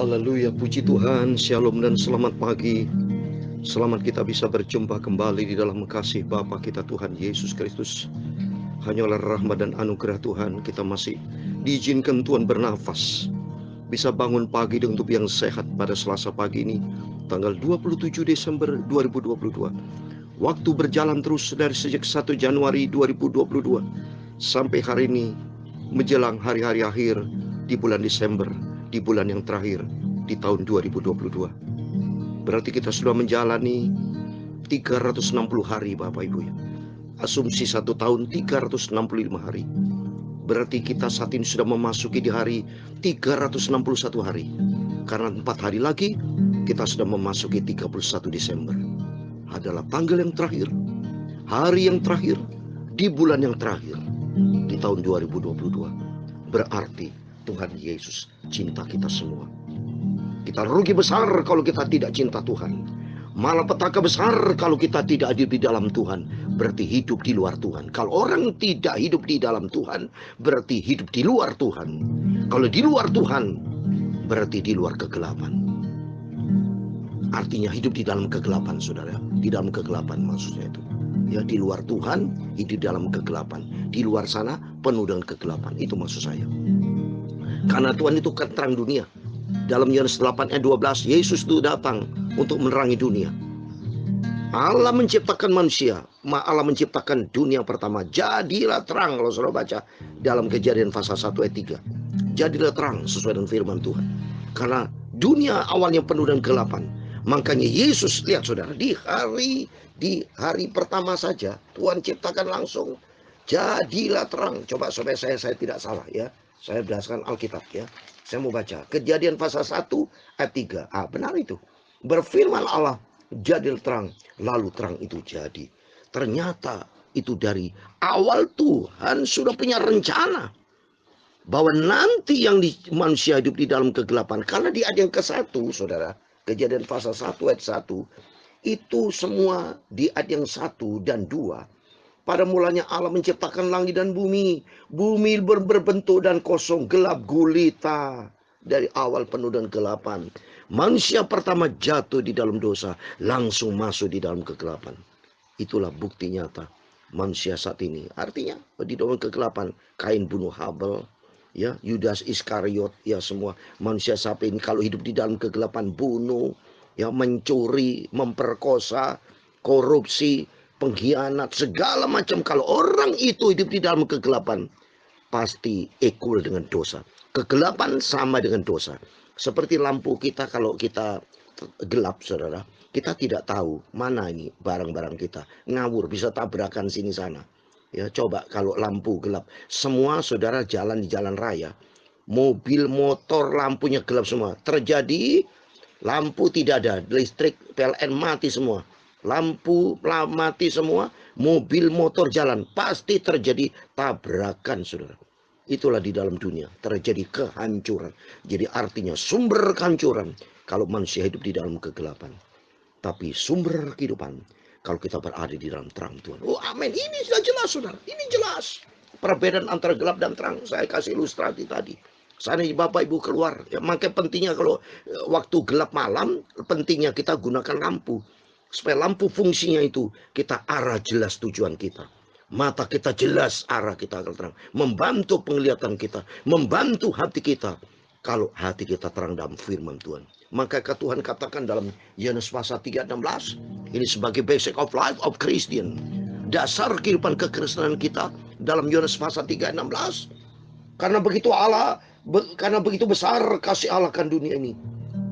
Haleluya, puji Tuhan, shalom dan selamat pagi. Selamat kita bisa berjumpa kembali di dalam kasih Bapa kita Tuhan Yesus Kristus. Hanya oleh rahmat dan anugerah Tuhan kita masih diizinkan Tuhan bernafas, bisa bangun pagi dengan tubuh yang sehat pada Selasa pagi ini, tanggal 27 Desember 2022. Waktu berjalan terus dari sejak 1 Januari 2022 sampai hari ini, menjelang hari-hari akhir di bulan Desember, di bulan yang terakhir di tahun 2022. Berarti kita sudah menjalani 360 hari Bapak Ibu ya. Asumsi 1 tahun 365 hari. Berarti kita saat ini sudah memasuki di hari 361 hari. Karena 4 hari lagi kita sudah memasuki 31 Desember. Adalah tanggal yang terakhir, hari yang terakhir, di bulan yang terakhir di tahun 2022. Berarti Tuhan Yesus cinta kita semua. Kita rugi besar kalau kita tidak cinta Tuhan. Malapetaka besar kalau kita tidak hidup di dalam Tuhan. Berarti hidup di luar Tuhan. Kalau orang tidak hidup di dalam Tuhan, berarti hidup di luar Tuhan. Kalau di luar Tuhan, berarti di luar kegelapan. Artinya hidup di dalam kegelapan, saudara. Di dalam kegelapan maksudnya itu. Ya, di luar Tuhan, hidup di dalam kegelapan. Di luar sana, penuh dengan kegelapan. Itu maksud saya. Karena Tuhan itu kan terang dunia. Dalam Yohanes 8 ayat 12, Yesus itu datang untuk menerangi dunia. Allah menciptakan manusia, Allah menciptakan dunia pertama. Jadilah terang, kalau saudara baca dalam Kejadian pasal 1 ayat 3. Jadilah terang sesuai dengan firman Tuhan. Karena dunia awalnya penuh dengan kegelapan. Makanya Yesus, lihat saudara, di hari pertama saja Tuhan ciptakan langsung. Jadilah terang. Coba supaya saya tidak salah ya. Saya berdasarkan Alkitab ya. Saya mau baca Kejadian pasal 1 ayat 3. Benar itu. Berfirman Allah, jadilah terang, lalu terang itu jadi. Ternyata itu dari awal Tuhan sudah punya rencana bahwa nanti yang manusia hidup di dalam kegelapan. Karena di ayat yang ke-1, saudara, Kejadian pasal 1 ayat 1, itu semua di ayat yang 1 dan 2. Pada mulanya Allah menciptakan langit dan bumi. Bumi berbentuk dan kosong, gelap gulita. Dari awal penuh dan kegelapan. Manusia pertama jatuh di dalam dosa, langsung masuk di dalam kegelapan. Itulah bukti nyata manusia saat ini. Artinya di dalam kegelapan, Kain bunuh Habel, ya, Yudas Iskariot, ya, semua manusia saat ini kalau hidup di dalam kegelapan, bunuh, ya, mencuri, memperkosa, korupsi, pengkhianat, segala macam. Kalau orang itu hidup di dalam kegelapan, pasti equal dengan dosa. Kegelapan sama dengan dosa. Seperti lampu kita, kalau kita gelap, saudara, kita tidak tahu mana ini barang-barang kita. Ngawur, bisa tabrakan sini sana. Ya, coba kalau lampu gelap, semua saudara jalan di jalan raya, mobil, motor, lampunya gelap semua. Terjadi lampu tidak ada, listrik PLN mati semua. Lampu mati semua, mobil motor jalan, pasti terjadi tabrakan, saudara. Itulah di dalam dunia terjadi kehancuran. Jadi artinya sumber kehancuran kalau manusia hidup di dalam kegelapan. Tapi sumber kehidupan kalau kita berada di dalam terang Tuhan. Oh amin, ini sudah jelas saudara, ini jelas. Perbedaan antara gelap dan terang, saya kasih ilustrasi tadi. Seandainya Bapak Ibu keluar, ya, makanya pentingnya kalau waktu gelap malam, pentingnya kita gunakan lampu. Supaya lampu fungsinya itu kita arah jelas tujuan kita. Mata kita jelas arah kita akan terang. Membantu penglihatan kita. Membantu hati kita. Kalau hati kita terang dalam firman Tuhan. Maka Tuhan katakan dalam Yohanes pasal 3:16. Ini sebagai basic of life of Christian. Dasar kehidupan kekristenan kita dalam Yohanes pasal 3:16. Karena begitu besar kasih Allah akan dunia ini.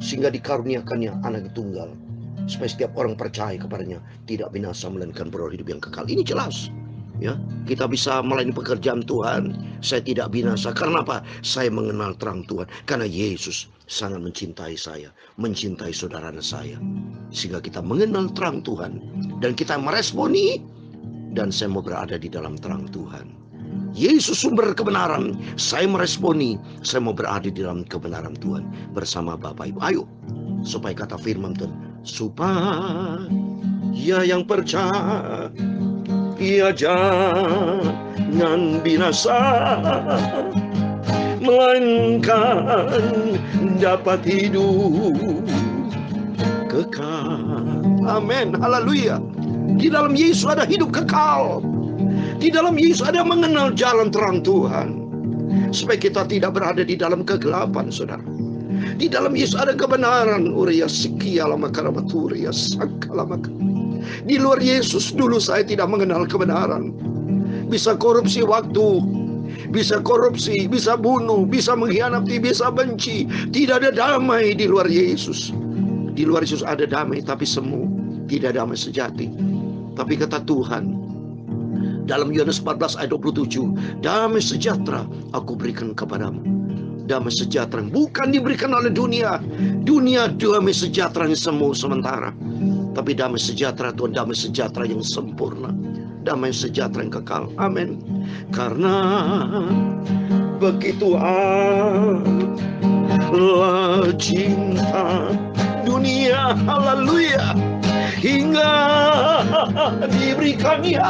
Sehingga dikaruniakannya anak tunggal. Supaya setiap orang percaya kepadanya tidak binasa melainkan beroleh hidup yang kekal. Ini jelas. Ya, kita bisa melayani pekerjaan Tuhan. Saya tidak binasa. Karena apa? Saya mengenal terang Tuhan. Karena Yesus sangat mencintai saya, mencintai saudara saya. Sehingga kita mengenal terang Tuhan. Dan kita meresponi. Dan saya mau berada di dalam terang Tuhan. Yesus sumber kebenaran. Saya meresponi. Saya mau berada di dalam kebenaran Tuhan. Bersama Bapak Ibu. Ayo. Supaya kata firman Tuhan. Supaya yang percaya jangan binasa, melainkan dapat hidup kekal. Amin, haleluya. Di dalam Yesus ada hidup kekal. Di dalam Yesus ada mengenal jalan terang Tuhan, supaya kita tidak berada di dalam kegelapan, saudara. Di dalam Yesus ada kebenaran. Di luar Yesus dulu saya tidak mengenal kebenaran. Bisa korupsi waktu, bisa korupsi, bisa bunuh, bisa mengkhianati, bisa benci. Tidak ada damai di luar Yesus. Di luar Yesus ada damai, tapi semu, tidak damai sejati. Tapi kata Tuhan dalam Yohanes 14 ayat 27, damai sejahtera aku berikan kepadamu. Damai sejahtera yang bukan diberikan oleh dunia. Dunia damai sejahtera yang semu sementara. Tapi damai sejahtera Tuhan, damai sejahtera yang sempurna, damai sejahtera yang kekal. Amin. Karena begitu Allah cinta dunia, haleluya, hingga diberikannya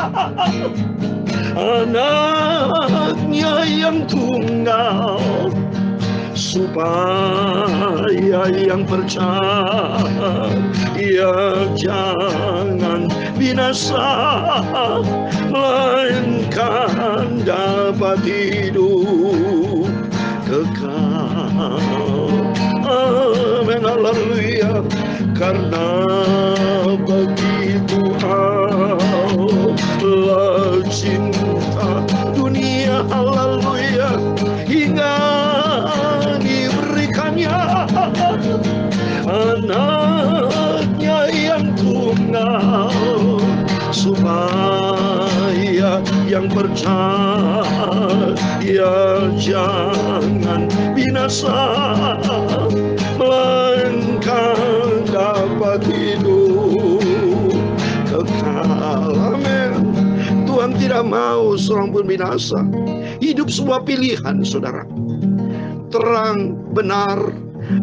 anaknya yang tunggal, supaya yang percaya jangan binasa, melainkan dapat hidup kekal. Amin, haleluya. Karena begitu Allah cinta dunia, haleluya, hingga diberikannya anaknya yang tunggal, supaya yang percaya jangan binasa, melainkan dapat hidup kekal. Amin. Tuhan tidak mau seorang pun binasa. Hidup sebuah pilihan, saudara. Terang, benar,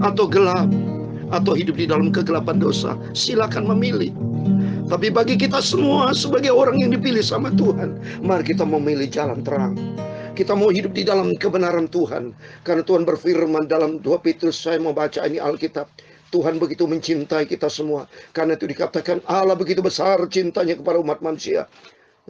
atau gelap, atau hidup di dalam kegelapan dosa. Silakan memilih. Tapi bagi kita semua sebagai orang yang dipilih sama Tuhan, mari kita memilih jalan terang. Kita mau hidup di dalam kebenaran Tuhan. Karena Tuhan berfirman dalam 2 Petrus, saya mau baca ini Alkitab. Tuhan begitu mencintai kita semua. Karena itu dikatakan Allah begitu besar cintanya kepada umat manusia.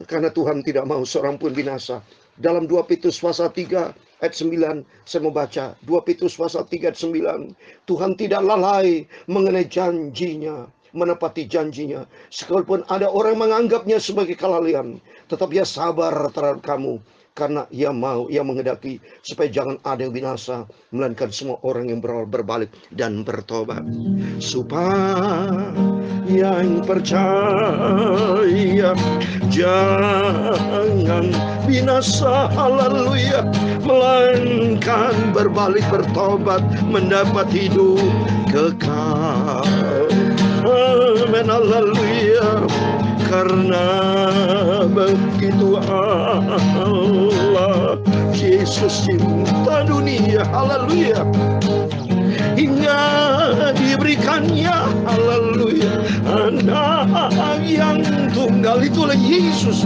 Karena Tuhan tidak mau seorang pun binasa. Dalam 2 Petrus pasal 3 ayat 9, saya mau baca 2 Petrus pasal 3 ayat 9. Tuhan tidak lalai mengenai janjinya, menepati janjinya. Sekalipun ada orang menganggapnya sebagai kelalaian, tetap ia sabar terhadap kamu. Karena ia mau, ia menghendaki supaya jangan ada yang binasa, melainkan semua orang yang berbalik dan bertobat. Supaya yang percaya jangan binasa, haleluya, melainkan berbalik bertobat, mendapat hidup kekal. Amin, haleluya. Karena begitu Allah Yesus cinta dunia, haleluya, hingga diberikannya, haleluya, anak yang tunggal, itulah Yesus.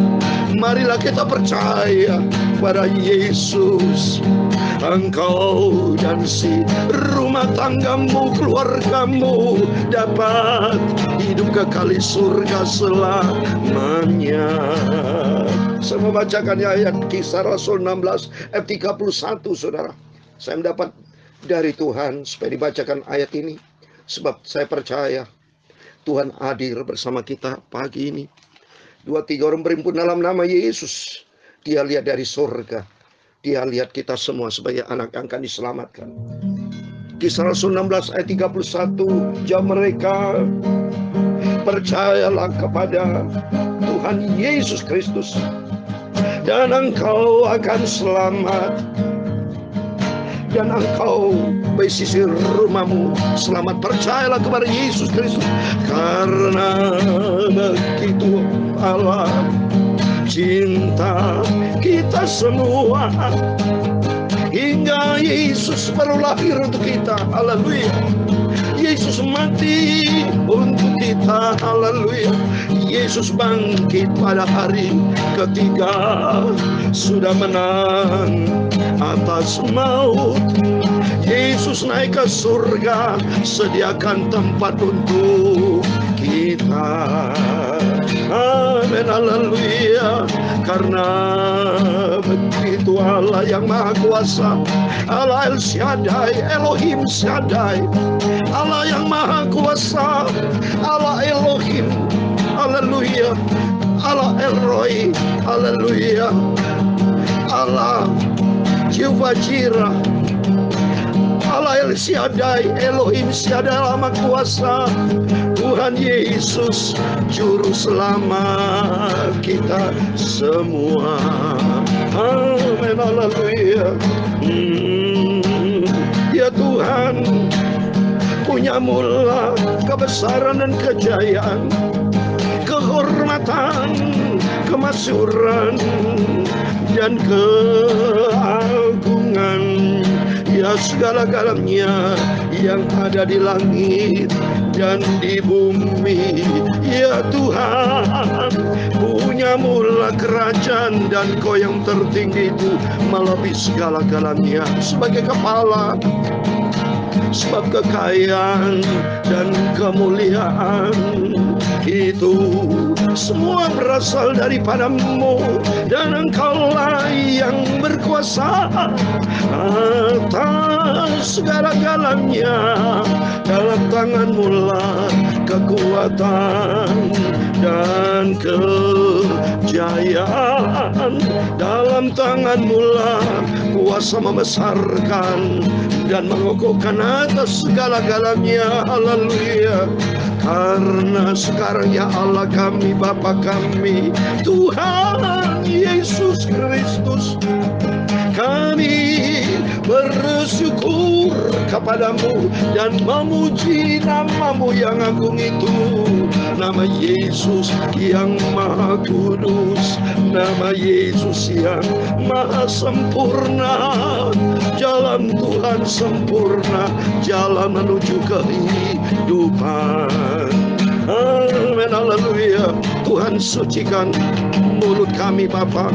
Marilah kita percaya pada Yesus. Engkau dan si rumah tanggamu, keluargamu dapat hidup kekal di surga selamanya. Saya membacakan ayat Kisah Rasul 16 ayat 31, saudara. Saya mendapat dari Tuhan supaya dibacakan ayat ini, sebab saya percaya Tuhan hadir bersama kita pagi ini. 2-3 orang berhimpun dalam nama Yesus. Dia lihat dari surga. Dia lihat kita semua sebagai anak yang akan diselamatkan. Kisah Rasul 16 ayat 31. Jawab mereka, percayalah kepada Tuhan Yesus Kristus, dan engkau akan selamat, dan engkau bersisir rumahmu selamat. Percayalah kepada Yesus Kristus. Karena begitu Allah cinta kita semua, hingga Yesus baru lahir untuk kita, haleluya. Yesus mati untuk kita, haleluya. Yesus bangkit pada hari ketiga, sudah menang atas maut. Yesus naik ke surga, sediakan tempat untuk kita. Amin, haleluya. Karena begitu Allah yang Maha Kuasa, Allah El Shaddai, Elohim Shaddai, Allah yang Maha Kuasa, Allah Elohim, haleluya, Allah El Roi, haleluya, Allah Jehovah Jireh, Allah El Shaddai, Elohim Shaddai, Allah Maha Kuasa, Tuhan Yesus, Juru Selamat kita semua. Amin, haleluya. Ya Tuhan, punya mula kebesaran dan kejayaan, kehormatan, kemasyhuran, dan keagungan. Ya segala-galanya yang ada di langit dan di bumi. Ya Tuhan, punya mula kerajaan, dan Kau yang tertinggi itu melebihi segala-galanya. Sebagai kepala, sebab kekayaan dan kemuliaan itu semua berasal daripada-Mu, dan Engkaulah yang berkuasa atas segala-galanya. Dalam tangan-Mu lah kekuatan dan kejayaan, dalam tangan-Mu lah kuasa membesarkan dan mengukuhkan atas segala-galanya. Haleluya. Karena sekarang ya Allah kami, Bapa kami, Tuhan Yesus Kristus, kami bersyukur kepadamu dan memuji nama-Mu yang agung itu. Nama Yesus yang Maha Kudus, nama Yesus yang Maha Sempurna. Jalan Tuhan sempurna, jalan menuju kehidupan. Amin, haleluya. Tuhan sucikan mulut kami Bapa,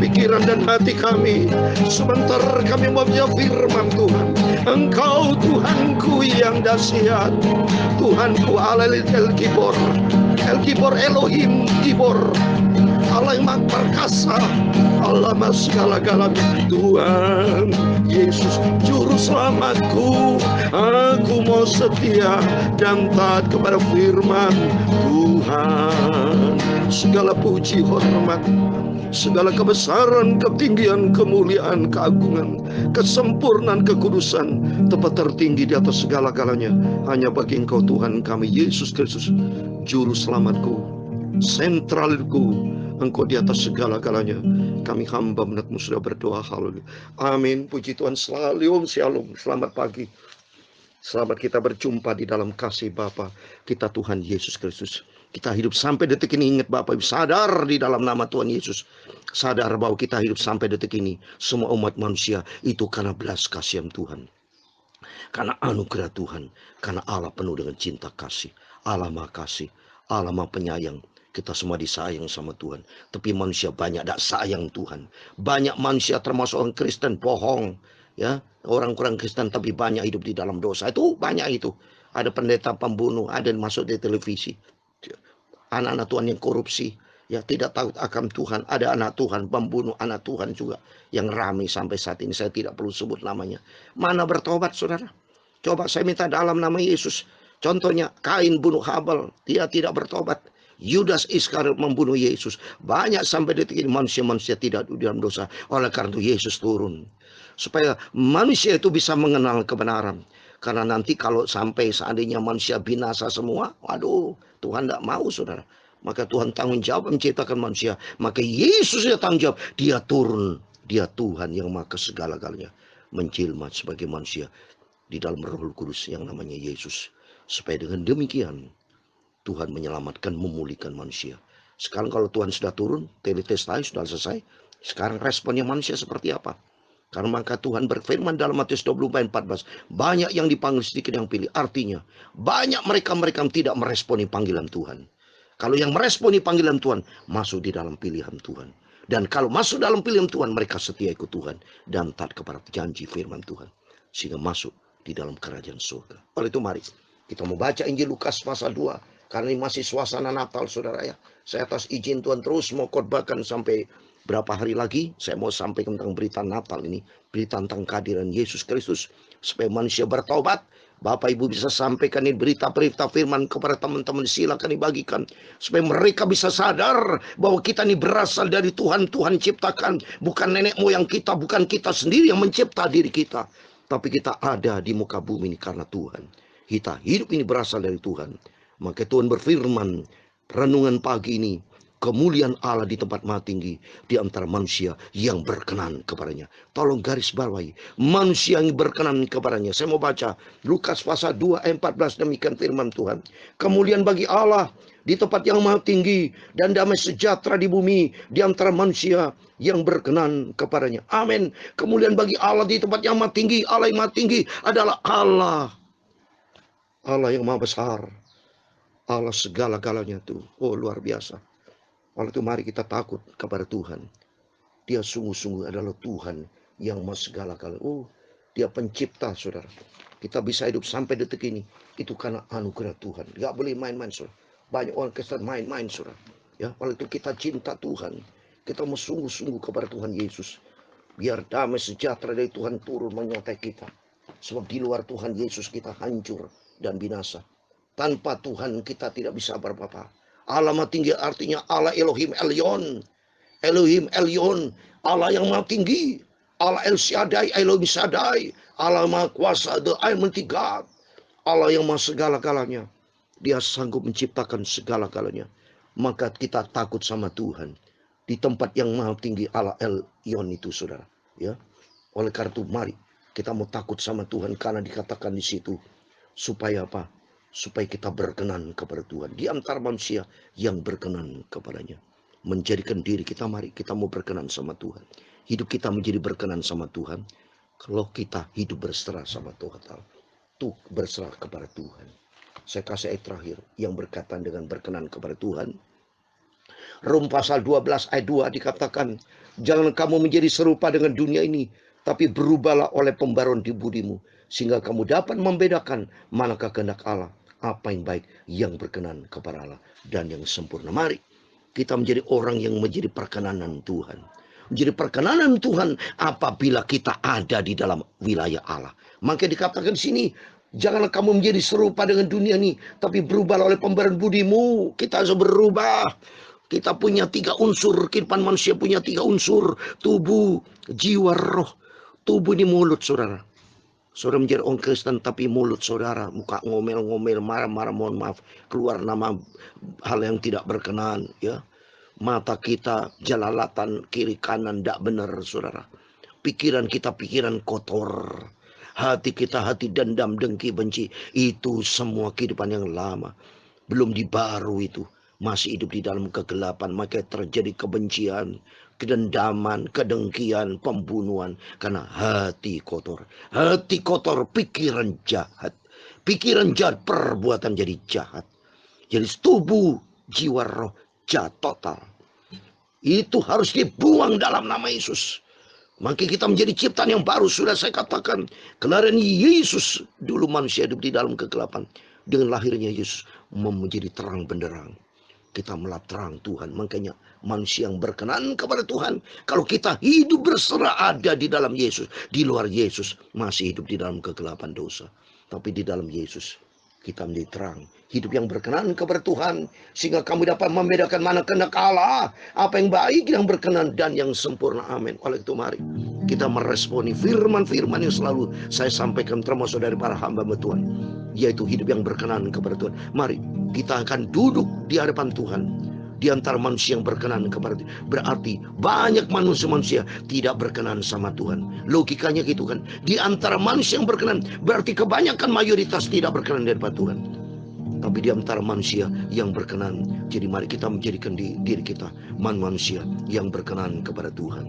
pikiran dan hati kami. Sebentar kami membaca firman Tuhan. Engkau Tuhanku yang dahsyat, Tuhanku Allah El Gibor, El Gibor Elohim Gibor, Allah yang Maha Perkasa, Allah Maha segala-galanya. Tuhan Yesus Juru Selamatku, aku mau setia dan taat kepada firman Tuhan. Segala puji, hormat, segala kebesaran, ketinggian, kemuliaan, keagungan, kesempurnaan, kekudusan, tempat tertinggi di atas segala-galanya hanya bagi Engkau Tuhan kami Yesus Kristus, Juru Selamatku, sentralku. Engkau di atas segala-galanya. Kami hamba menatmu sudah berdoa. Haleluya. Amin. Puji Tuhan selalu. Shalom. Selamat pagi. Selamat kita berjumpa di dalam kasih Bapa kita Tuhan Yesus Kristus. Kita hidup sampai detik ini. Ingat Bapak Ibu, sadar di dalam nama Tuhan Yesus. Sadar bahwa kita hidup sampai detik ini. Semua umat manusia itu karena belas kasihan Tuhan. Karena anugerah Tuhan. Karena Allah penuh dengan cinta kasih. Allah Maha Kasih. Allah Maha Penyayang. Kita semua disayang sama Tuhan. Tapi manusia banyak tak sayang Tuhan. Banyak manusia termasuk orang Kristen bohong. Ya, orang-orang Kristen tapi banyak hidup di dalam dosa. Itu banyak itu. Ada pendeta pembunuh, ada yang masuk di televisi. Anak-anak Tuhan yang korupsi. Ya, tidak tahu akan Tuhan. Ada anak Tuhan pembunuh, anak Tuhan juga. Yang ramai sampai saat ini. Saya tidak perlu sebut namanya. Mana bertobat saudara? Coba saya minta dalam nama Yesus. Contohnya Kain bunuh Habel. Dia tidak bertobat. Yudas Iskariot membunuh Yesus. Banyak sampai detik ini manusia-manusia tidak di dalam dosa. Oleh karena itu Yesus turun. Supaya manusia itu bisa mengenal kebenaran. Karena nanti kalau sampai seandainya manusia binasa semua. Waduh, Tuhan tidak mau saudara. Maka Tuhan tanggung jawab menciptakan manusia. Maka Yesus yang tanggung jawab. Dia turun. Dia Tuhan yang Maha segala-galanya. Menjelma sebagai manusia. Di dalam Roh Kudus yang namanya Yesus. Supaya dengan demikian Tuhan menyelamatkan, memulihkan manusia. Sekarang kalau Tuhan sudah turun, teletestai sudah selesai. Sekarang responnya manusia seperti apa? Karena maka Tuhan berfirman dalam Matius 24:14. Banyak yang dipanggil, sedikit yang pilih. Artinya, banyak mereka-mereka yang tidak meresponi panggilan Tuhan. Kalau yang meresponi panggilan Tuhan, masuk di dalam pilihan Tuhan. Dan kalau masuk dalam pilihan Tuhan, mereka setia ikut Tuhan dan taat kepada janji firman Tuhan, sehingga masuk di dalam kerajaan surga. Oleh itu mari kita mau baca Injil Lukas pasal 2. Karena ini masih suasana Natal, saudara ya. Saya atas izin Tuhan terus mau khotbahkan sampai berapa hari lagi. Saya mau sampaikan tentang berita Natal ini. Berita tentang kehadiran Yesus Kristus. Supaya manusia bertobat. Bapak Ibu bisa sampaikan ini berita-berita firman kepada teman-teman, silakan dibagikan supaya mereka bisa sadar bahwa kita ini berasal dari Tuhan. Tuhan ciptakan, bukan nenek moyang kita, bukan kita sendiri yang mencipta diri kita, tapi kita ada di muka bumi ini karena Tuhan. Kita hidup ini berasal dari Tuhan. Maka Tuhan berfirman renungan pagi ini, kemuliaan Allah di tempat maha tinggi di antara manusia yang berkenan kepadanya. Tolong garis bawahi, manusia yang berkenan kepadanya. Saya mau baca Lukas pasal 2 ayat 14, demikian firman Tuhan. Kemuliaan bagi Allah di tempat yang maha tinggi dan damai sejahtera di bumi di antara manusia yang berkenan kepadanya. Amin. Kemuliaan bagi Allah di tempat yang maha tinggi. Allah yang maha tinggi adalah Allah yang maha besar. Allah segala-galanya tuh. Oh, luar biasa. Oleh itu mari kita takut kepada Tuhan. Dia sungguh-sungguh adalah Tuhan yang maha segala-galanya. Oh, dia pencipta, saudara. Kita bisa hidup sampai detik ini. Itu karena anugerah Tuhan. Gak boleh main-main, saudara. Banyak orang Kristen main-main, saudara. Ya, oleh itu kita cinta Tuhan. Kita mau sungguh-sungguh kepada Tuhan Yesus. Biar damai sejahtera dari Tuhan turun menyertai kita. Sebab di luar Tuhan Yesus kita hancur dan binasa. Tanpa Tuhan kita tidak bisa apa-apa. Allah maha tinggi artinya Allah Elohim Elyon. Elohim Elyon, Allah yang maha tinggi. Allah El Shaddai, Elohim Shaddai. Allah maha kuasa, the Almighty God. Allah yang maha segala-galanya. Dia sanggup menciptakan segala-galanya. Maka kita takut sama Tuhan. Di tempat yang maha tinggi Allah Elyon itu, saudara. Ya. Oleh karena itu mari kita mau takut sama Tuhan karena dikatakan di situ supaya apa? Supaya kita berkenan kepada Tuhan di antara manusia yang berkenan kepadanya. Menjadikan diri kita, mari kita mau berkenan sama Tuhan. Hidup kita menjadi berkenan sama Tuhan kalau kita hidup berserah sama Tuhan. Tuh berserah kepada Tuhan. Saya kasih ayat terakhir yang berkaitan dengan berkenan kepada Tuhan. Rom pasal 12 ayat 2 dikatakan, jangan kamu menjadi serupa dengan dunia ini, tapi berubahlah oleh pembaruan di budimu, sehingga kamu dapat membedakan manakah kehendak Allah, apa yang baik, yang berkenan kepada Allah, dan yang sempurna. Mari kita menjadi orang yang menjadi perkenanan Tuhan. Menjadi perkenanan Tuhan apabila kita ada di dalam wilayah Allah. Maka dikatakan di sini, janganlah kamu menjadi serupa dengan dunia ini, tapi berubahlah oleh pembaruan budimu. Kita harus berubah. Kita punya 3 unsur. Kehidupan manusia punya 3 unsur. Tubuh, jiwa, roh. Tubuh ini mulut, saudara. Saudara menjadi orang Kristen tapi mulut saudara muka ngomel-ngomel, marah-marah, mohon maaf, keluar nama hal yang tidak berkenan, ya. Mata kita jelalatan kiri kanan tidak benar, saudara. Pikiran kita pikiran kotor. Hati kita hati dendam, dengki, benci. Itu semua kehidupan yang lama. Belum dibaru itu. Masih hidup di dalam kegelapan, maka terjadi kebencian, kedendaman, kedengkian, pembunuhan. Karena hati kotor. Hati kotor, pikiran jahat. Pikiran jahat, perbuatan jadi jahat. Jadi tubuh, jiwa, roh, jahat total. Itu harus dibuang dalam nama Yesus. Maka kita menjadi ciptaan yang baru. Sudah saya katakan, kelahiran Yesus. Dulu manusia hidup di dalam kegelapan. Dengan lahirnya Yesus menjadi terang benderang. Kita melap terang Tuhan. Makanya manusia yang berkenan kepada Tuhan, kalau kita hidup berserah ada di dalam Yesus. Di luar Yesus masih hidup di dalam kegelapan dosa. Tapi di dalam Yesus kita menjadi terang. Hidup yang berkenan kepada Tuhan. Sehingga kamu dapat membedakan mana kehendak Allah. Apa yang baik, yang berkenan, dan yang sempurna. Amin. Oleh itu mari kita meresponi firman-firman yang selalu saya sampaikan termasuk dari para hamba Tuhan. Yaitu hidup yang berkenan kepada Tuhan. Mari kita akan duduk di hadapan Tuhan. Di antara manusia yang berkenan kepada Tuhan. Berarti banyak manusia-manusia tidak berkenan sama Tuhan. Logikanya gitu kan. Di antara manusia yang berkenan, berarti kebanyakan mayoritas tidak berkenan daripada Tuhan. Tapi di antara manusia yang berkenan, jadi mari kita menjadikan diri kita manusia yang berkenan kepada Tuhan.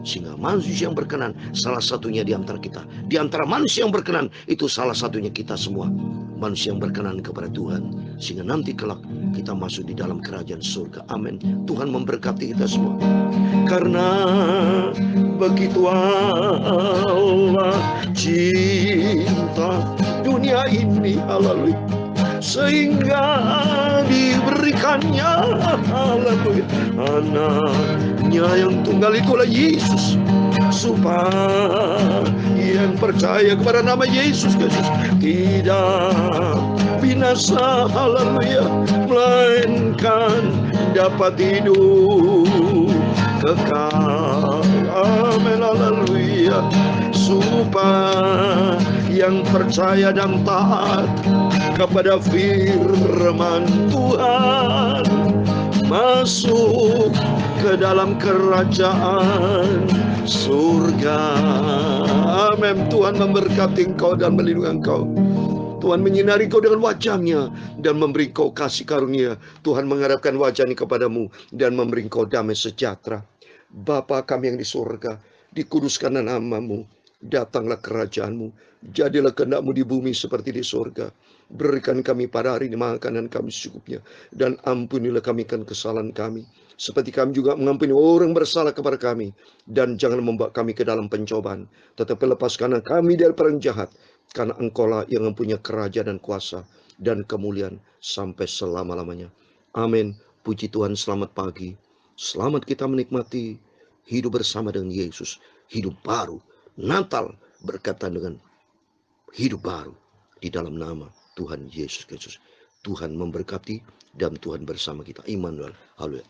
Sehingga manusia yang berkenan salah satunya di antara kita. Di antara manusia yang berkenan itu salah satunya kita semua. Manusia yang berkenan kepada Tuhan. sehingga nanti kelak kita masuk di dalam kerajaan surga. Amin. Tuhan memberkati kita semua. Karena begitu Allah cinta dunia ini, haleluya, sehingga diberikannya, haleluya, anaknya yang tunggal, itulah Yesus, supaya yang percaya kepada nama Yesus Kristus tidak binasa, haleluya, melainkan dapat hidup kekal. Amin, haleluya. Supaya yang percaya dan taat kepada firman Tuhan masuk ke dalam kerajaan surga. Amin. Tuhan memberkati engkau dan melindungi engkau. Tuhan menyinari kau dengan wajahnya dan memberi kau kasih karunia. Tuhan mengharapkan wajahnya kepadamu dan memberi kau damai sejahtera. Bapa kami yang di surga, dikuduskanlah namamu, datanglah kerajaanmu, jadilah kehendak-Mu di bumi seperti di surga. Berikan kami pada hari ini makanan kami secukupnya, dan ampunilah kami kan kesalahan kami, seperti kami juga mengampuni orang bersalah kepada kami. Dan jangan membawa kami ke dalam pencobaan, tetapi lepaskanlah kami dari perang jahat, karena Engkau-lah yang mempunyai kerajaan dan kuasa dan kemuliaan sampai selama-lamanya. Amin. Puji Tuhan, selamat pagi. Selamat kita menikmati hidup bersama dengan Yesus. Hidup baru. Natal berkaitan dengan hidup baru di dalam nama Tuhan Yesus Kristus. Tuhan memberkati dan Tuhan bersama kita. Immanuel. Haleluya.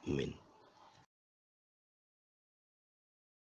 Amin.